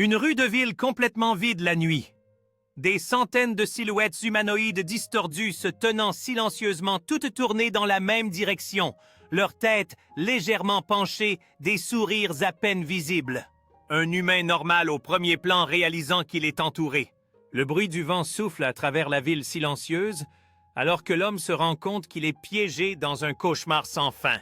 Une rue de ville complètement vide la nuit. Des centaines de silhouettes humanoïdes distordues se tenant silencieusement toutes tournées dans la même direction, leurs têtes légèrement penchées, des sourires à peine visibles. Un humain normal au premier plan réalisant qu'il est entouré. Le bruit du vent souffle à travers la ville silencieuse, alors que l'homme se rend compte qu'il est piégé dans un cauchemar sans fin.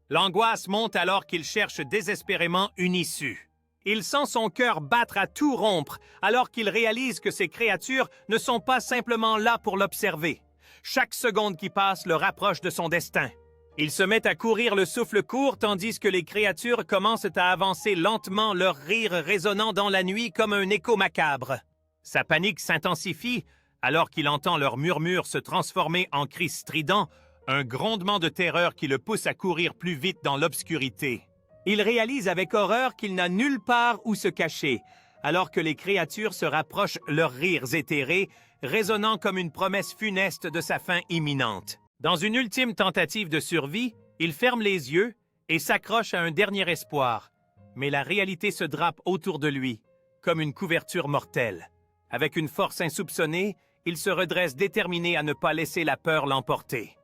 L'angoisse monte alors qu'il cherche désespérément une issue. Il sent son cœur battre à tout rompre, alors qu'il réalise que ces créatures ne sont pas simplement là pour l'observer. Chaque seconde qui passe le rapproche de son destin. Il se met à courir le souffle court tandis que les créatures commencent à avancer lentement, leur rire résonnant dans la nuit comme un écho macabre. Sa panique s'intensifie alors qu'il entend leurs murmures se transformer en cris stridents, un grondement de terreur qui le pousse à courir plus vite dans l'obscurité. Il réalise avec horreur qu'il n'a nulle part où se cacher, alors que les créatures se rapprochent, leurs rires éthérés, résonnant comme une promesse funeste de sa fin imminente. Dans une ultime tentative de survie, il ferme les yeux et s'accroche à un dernier espoir. Mais la réalité se drape autour de lui, comme une couverture mortelle. Avec une force insoupçonnée, il se redresse déterminé à ne pas laisser la peur l'emporter.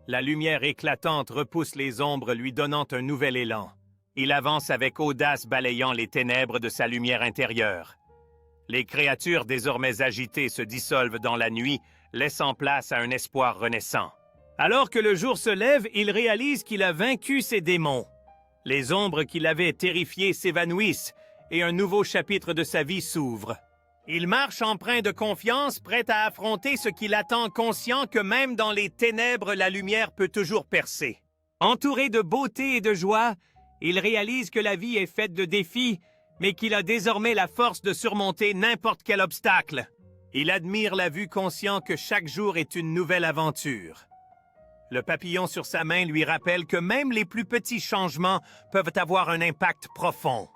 La lumière éclatante repousse les ombres, lui donnant un nouvel élan. Il avance avec audace, balayant les ténèbres de sa lumière intérieure. Les créatures désormais agitées se dissolvent dans la nuit, laissant place à un espoir renaissant. Alors que le jour se lève, il réalise qu'il a vaincu ses démons. Les ombres qui l'avaient terrifié s'évanouissent et un nouveau chapitre de sa vie s'ouvre. Il marche empreint de confiance, prêt à affronter ce qui l'attend, conscient que même dans les ténèbres, la lumière peut toujours percer. Entouré de beauté et de joie, il réalise que la vie est faite de défis, mais qu'il a désormais la force de surmonter n'importe quel obstacle. Il admire la vue, conscient que chaque jour est une nouvelle aventure. Le papillon sur sa main lui rappelle que même les plus petits changements peuvent avoir un impact profond.